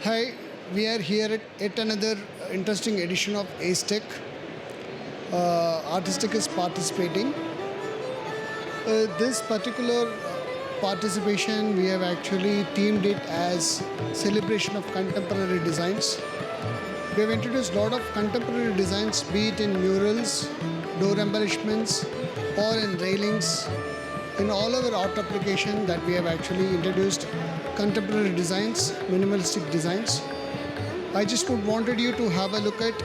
Hi, we are here at yet another interesting edition of ACETECH. Artistic is participating. This particular participation, we have actually themed it as celebration of contemporary designs. We have introduced a lot of contemporary designs, be it in murals, door embellishments, or in railings. In all our art application that we have actually introduced contemporary designs, minimalistic designs. I just wanted you to have a look at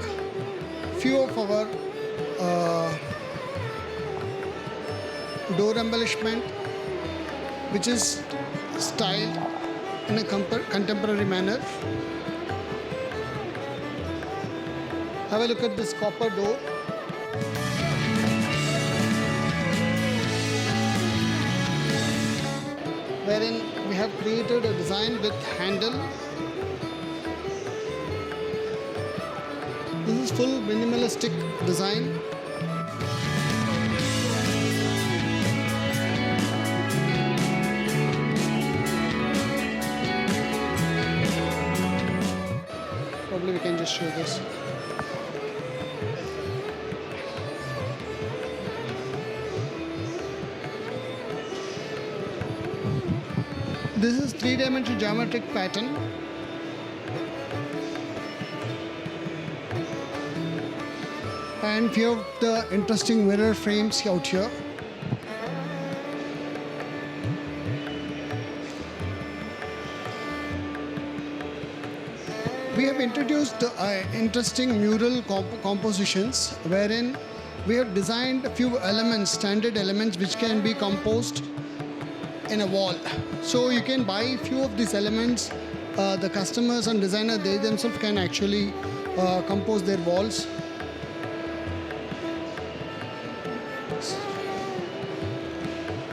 few of our door embellishment, which is styled in a contemporary manner. Have a look at this copper door. Wherein we have created a design with handle. This is full minimalistic design. Probably we can just show this. This is three-dimensional geometric pattern. And few of the interesting mirror frames out here. We have introduced interesting mural compositions wherein we have designed a few elements, standard elements which can be composed in a wall. So you can buy few of these elements. The customers and designers, they themselves can actually compose their walls.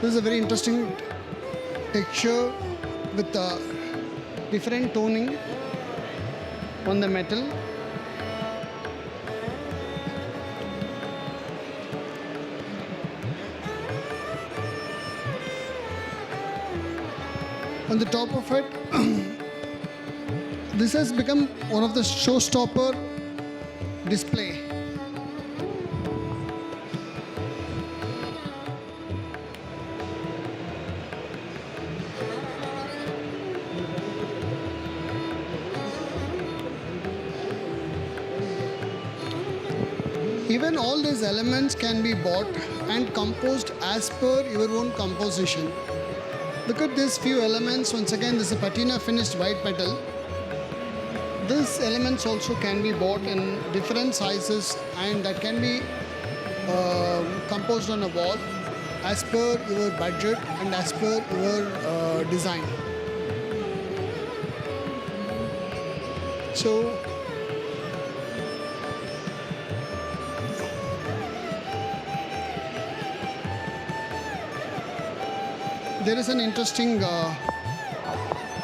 This is a very interesting texture with different toning on the metal. On the top of it, this has become one of the showstopper display. Even all these elements can be bought and composed as per your own composition. Look at these few elements. Once again, this is a patina finished white metal. These elements also can be bought in different sizes and that can be composed on a wall as per your budget and as per your design. So, there is an interesting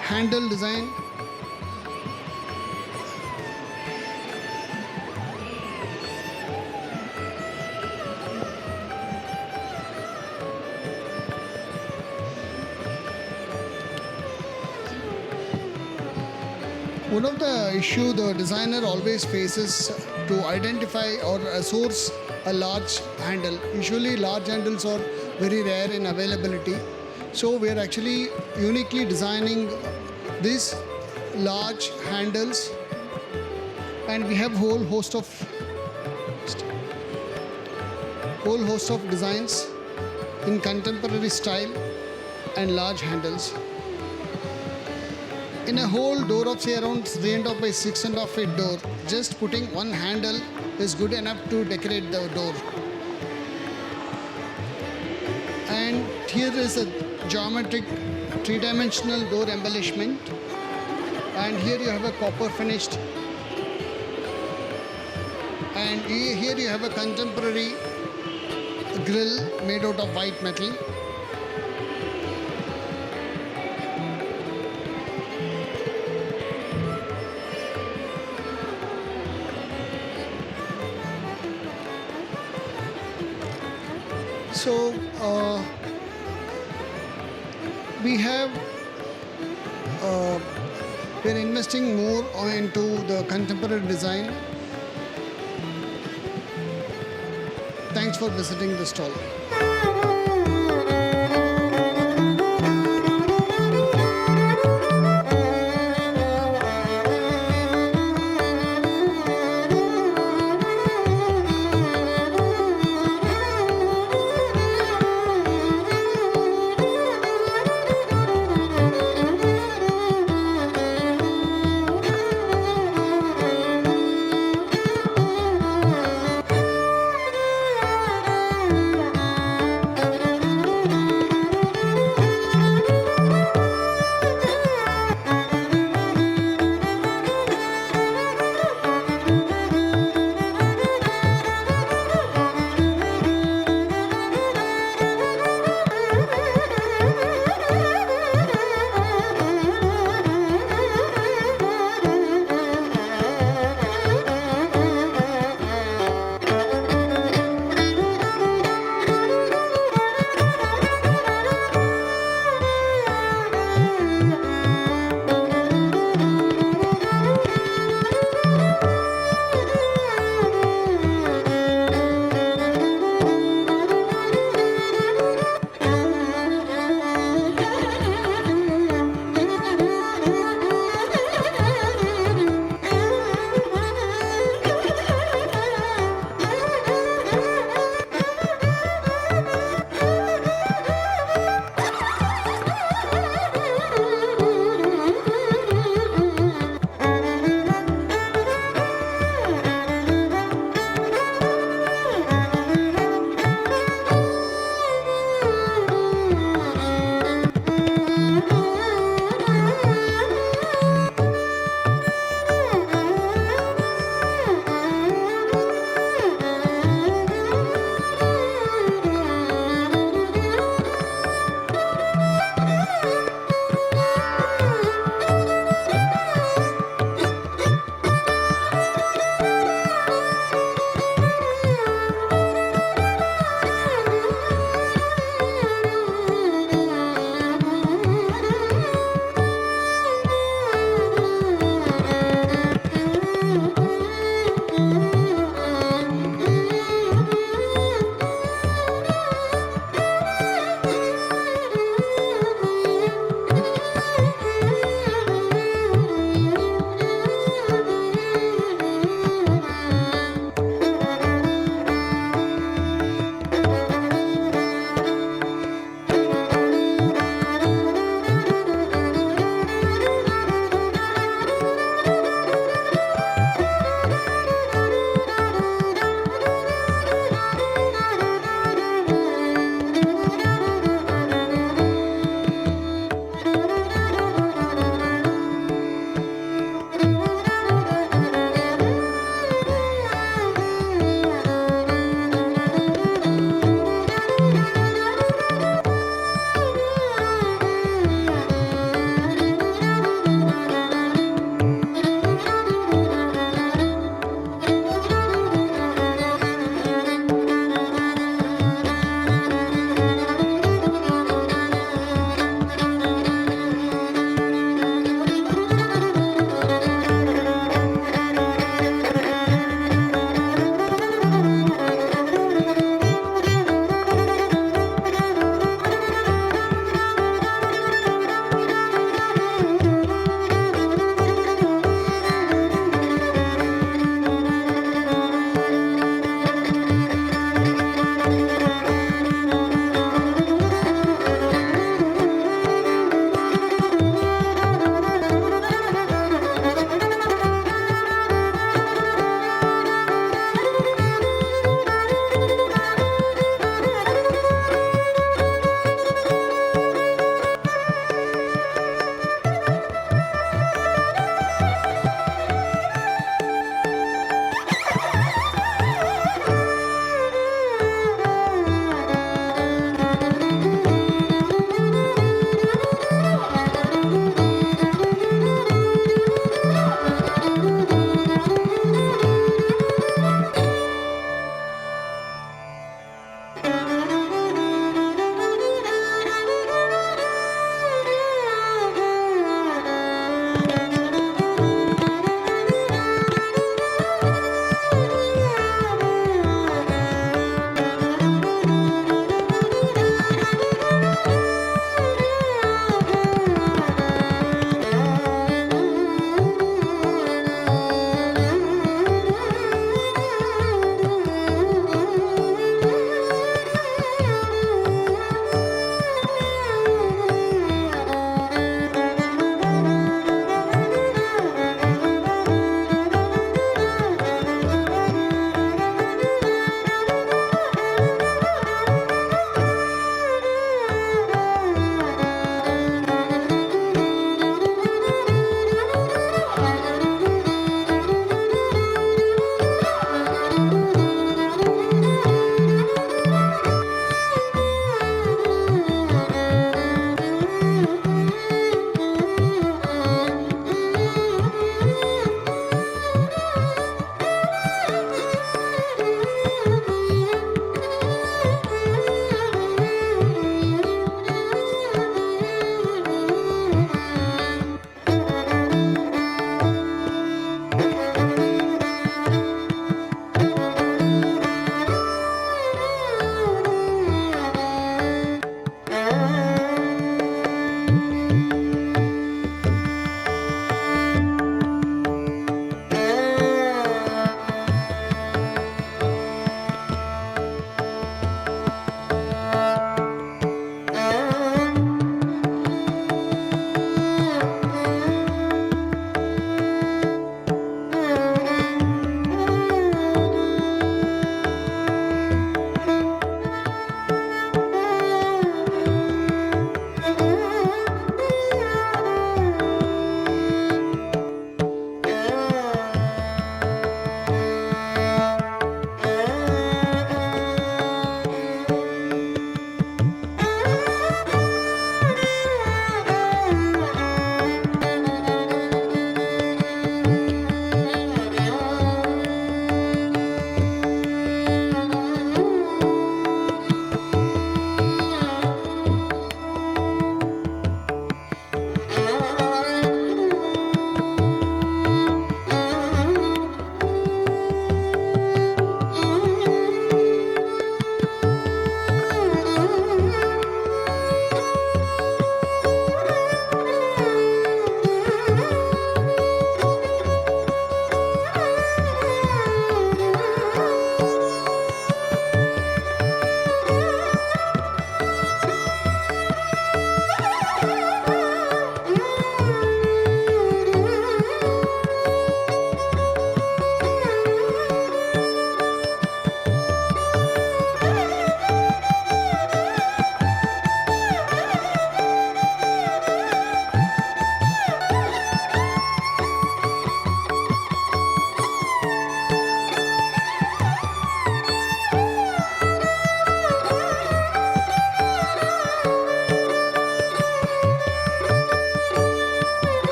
handle design. One of the issues the designer always faces to identify or source a large handle. Usually large handles are very rare in availability. So we are actually uniquely designing these large handles, and we have whole host of designs in contemporary style and large handles. In a whole door of say around 3.5 by 6.5 feet door, just putting one handle is good enough to decorate the door. And here is a geometric three-dimensional door embellishment, and here you have a copper finished, and here you have a contemporary grill made out of white metal. So we have We are investing more into the contemporary design. Thanks for visiting the stall.